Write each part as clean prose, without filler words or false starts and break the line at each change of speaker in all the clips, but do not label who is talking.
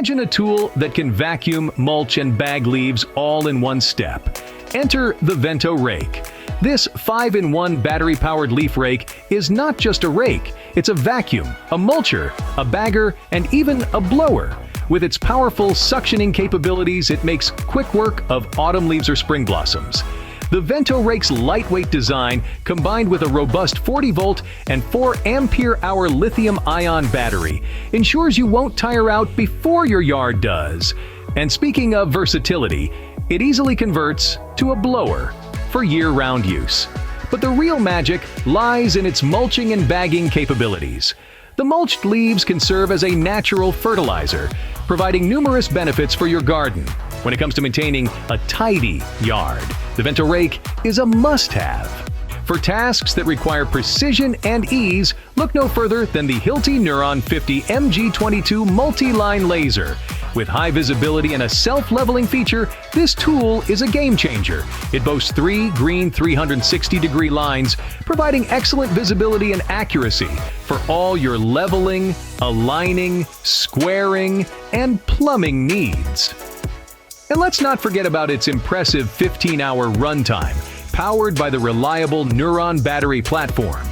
Imagine a tool that can vacuum, mulch, and bag leaves all in one step. Enter the VentoRake. This 5-in-1 battery-powered leaf rake is not just a rake, it's a vacuum, a mulcher, a bagger, and even a blower. With its powerful suctioning capabilities, it makes quick work of autumn leaves or spring blossoms. The VentoRake's lightweight design, combined with a robust 40-volt and 4-ampere-hour lithium-ion battery, ensures you won't tire out before your yard does. And speaking of versatility, it easily converts to a blower for year-round use. But the real magic lies in its mulching and bagging capabilities. The mulched leaves can serve as a natural fertilizer, providing numerous benefits for your garden. When it comes to maintaining a tidy yard, the VentoRake is a must-have. For tasks that require precision and ease, look no further than the Hilti Nuron 50 MG22 multi-line laser. With high visibility and a self-leveling feature, this tool is a game-changer. It boasts 3 green 360-degree lines, providing excellent visibility and accuracy for all your leveling, aligning, squaring, and plumbing needs. And let's not forget about its impressive 15-hour runtime, powered by the reliable Nuron battery platform.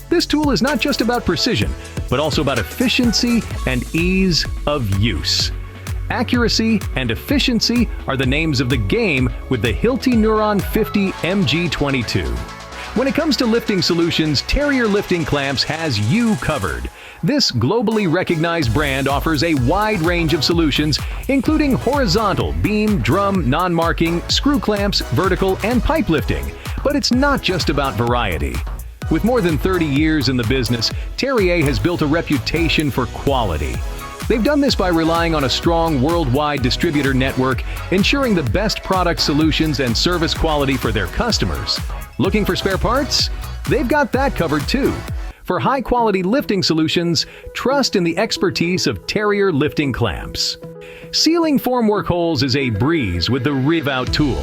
This tool is not just about precision, but also about efficiency and ease of use. Accuracy and efficiency are the names of the game with the Hilti Nuron 50 MG22. When it comes to lifting solutions, Terrier Lifting Clamps has you covered. This globally recognized brand offers a wide range of solutions, including horizontal, beam, drum, non-marking, screw clamps, vertical, and pipe lifting. But it's not just about variety. With more than 30 years in the business, Terrier has built a reputation for quality. They've done this by relying on a strong worldwide distributor network, ensuring the best product solutions and service quality for their customers. Looking for spare parts? They've got that covered too. For high-quality lifting solutions, trust in the expertise of Terrier Lifting Clamps. Sealing formwork holes is a breeze with the RiveOut tool.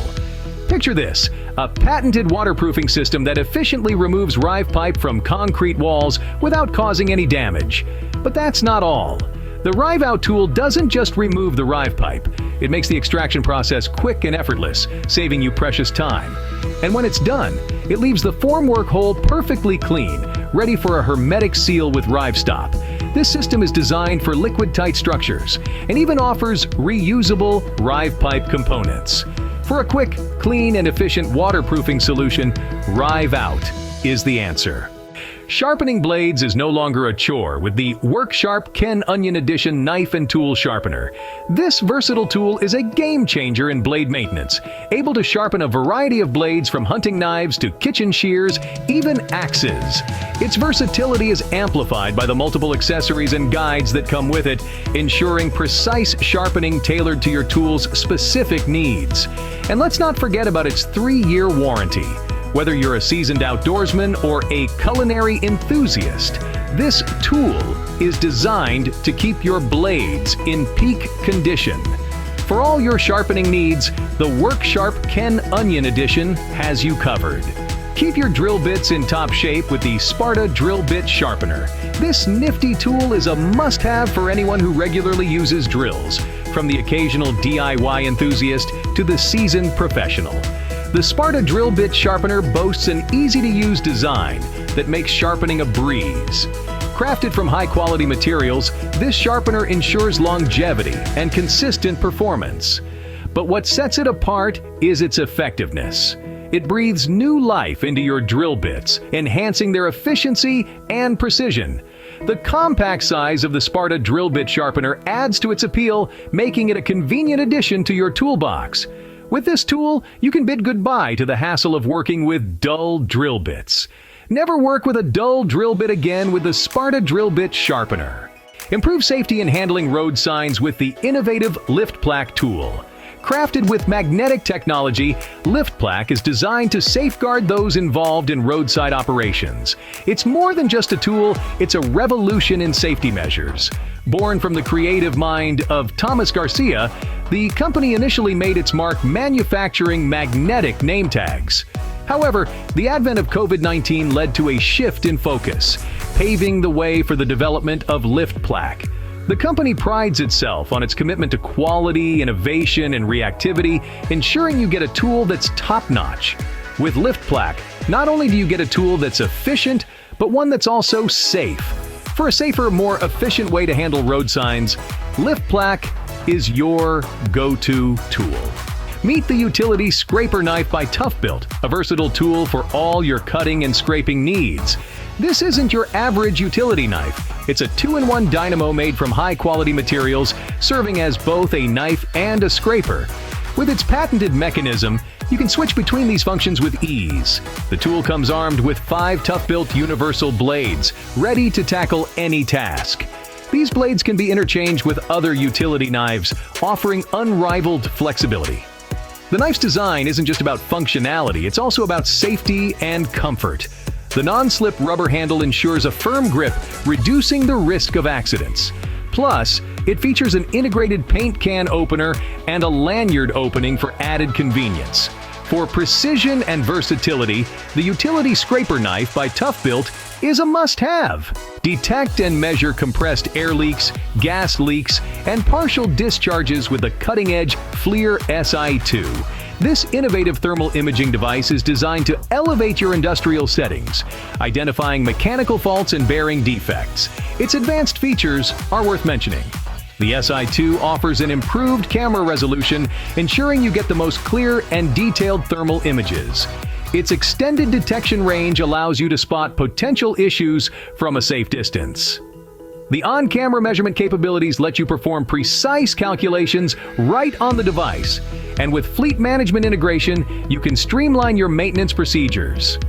Picture this, a patented waterproofing system that efficiently removes rive pipe from concrete walls without causing any damage. But that's not all. The RiveOut tool doesn't just remove the rive pipe. It makes the extraction process quick and effortless, saving you precious time. And when it's done, it leaves the formwork hole perfectly clean, ready for a hermetic seal with RiveStop. This system is designed for liquid-tight structures and even offers reusable rive pipe components. For a quick, clean, and efficient waterproofing solution, RiveOut is the answer. Sharpening blades is no longer a chore with the WorkSharp Ken Onion Edition knife and tool sharpener. This versatile tool is a game changer in blade maintenance, able to sharpen a variety of blades from hunting knives to kitchen shears, even axes. Its versatility is amplified by the multiple accessories and guides that come with it, ensuring precise sharpening tailored to your tool's specific needs. And let's not forget about its 3-year warranty. Whether you're a seasoned outdoorsman or a culinary enthusiast, this tool is designed to keep your blades in peak condition. For all your sharpening needs, the WorkSharp Ken Onion Edition has you covered. Keep your drill bits in top shape with the Sparta Drill Bit Sharpener. This nifty tool is a must-have for anyone who regularly uses drills, from the occasional DIY enthusiast to the seasoned professional. The Sparta Drill Bit Sharpener boasts an easy-to-use design that makes sharpening a breeze. Crafted from high-quality materials, this sharpener ensures longevity and consistent performance. But what sets it apart is its effectiveness. It breathes new life into your drill bits, enhancing their efficiency and precision. The compact size of the Sparta Drill Bit Sharpener adds to its appeal, making it a convenient addition to your toolbox. With this tool, you can bid goodbye to the hassle of working with dull drill bits. Never work with a dull drill bit again with the Sparta Drill Bit Sharpener. Improve safety in handling road signs with the innovative LIFTPLAQ tool. Crafted with magnetic technology, LIFTPLAQ is designed to safeguard those involved in roadside operations. It's more than just a tool, it's a revolution in safety measures. Born from the creative mind of Thomas Garcia, the company initially made its mark manufacturing magnetic name tags. However, the advent of COVID-19 led to a shift in focus, paving the way for the development of LIFTPLAQ. The company prides itself on its commitment to quality, innovation, and reactivity, ensuring you get a tool that's top-notch. With LIFTPLAQ, not only do you get a tool that's efficient, but one that's also safe. For a safer, more efficient way to handle road signs, LIFTPLAQ is your go-to tool. Meet the utility scraper knife by Toughbuilt, a versatile tool for all your cutting and scraping needs. This isn't your average utility knife. It's a 2-in-1 dynamo made from high-quality materials, serving as both a knife and a scraper. With its patented mechanism, you can switch between these functions with ease. The tool comes armed with 5 Toughbuilt universal blades, ready to tackle any task. These blades can be interchanged with other utility knives, offering unrivaled flexibility. The knife's design isn't just about functionality, it's also about safety and comfort. The non-slip rubber handle ensures a firm grip, reducing the risk of accidents. Plus, it features an integrated paint can opener and a lanyard opening for added convenience. For precision and versatility, the utility scraper knife by Toughbuilt is a must-have. Detect and measure compressed air leaks, gas leaks, and partial discharges with the cutting-edge FLIR Si2. This innovative thermal imaging device is designed to elevate your industrial settings, identifying mechanical faults and bearing defects. Its advanced features are worth mentioning. The Si2 offers an improved camera resolution, ensuring you get the most clear and detailed thermal images. Its extended detection range allows you to spot potential issues from a safe distance. The on-camera measurement capabilities let you perform precise calculations right on the device. And with fleet management integration, you can streamline your maintenance procedures.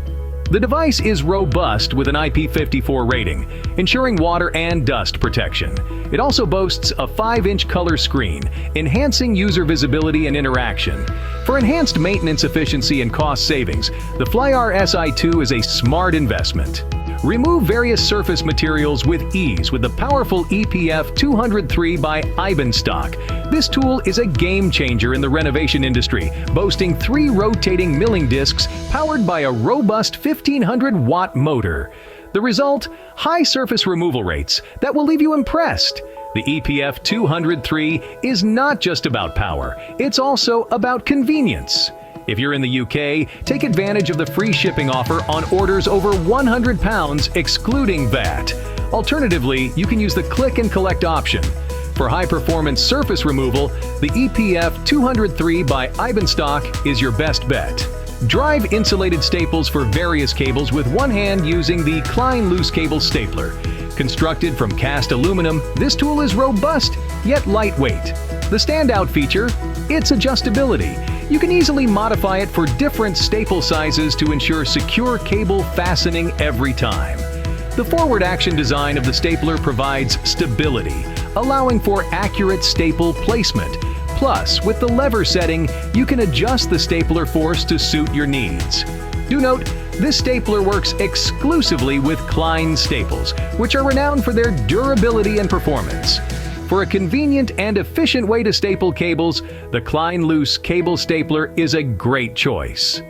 The device is robust with an IP54 rating, ensuring water and dust protection. It also boasts a 5-inch color screen, enhancing user visibility and interaction. For enhanced maintenance efficiency and cost savings, the FLIR Si2 is a smart investment. Remove various surface materials with ease with the powerful EPF 203 by Eibenstock. This tool is a game changer in the renovation industry, boasting 3 rotating milling discs powered by a robust 1500-watt motor. The result? High surface removal rates that will leave you impressed. The EPF 203 is not just about power, it's also about convenience. If you're in the UK, take advantage of the free shipping offer on orders over £100, excluding VAT. Alternatively, you can use the click and collect option. For high-performance surface removal, the EPF 203 by Eibenstock is your best bet. Drive insulated staples for various cables with one hand using the Klein loose cable stapler. Constructed from cast aluminum, this tool is robust yet lightweight. The standout feature? Its adjustability. You can easily modify it for different staple sizes to ensure secure cable fastening every time. The forward action design of the stapler provides stability, allowing for accurate staple placement. Plus, with the lever setting, you can adjust the stapler force to suit your needs. Do note, this stapler works exclusively with Klein staples, which are renowned for their durability and performance. For a convenient and efficient way to staple cables, the Klein Loose Cable Stapler is a great choice.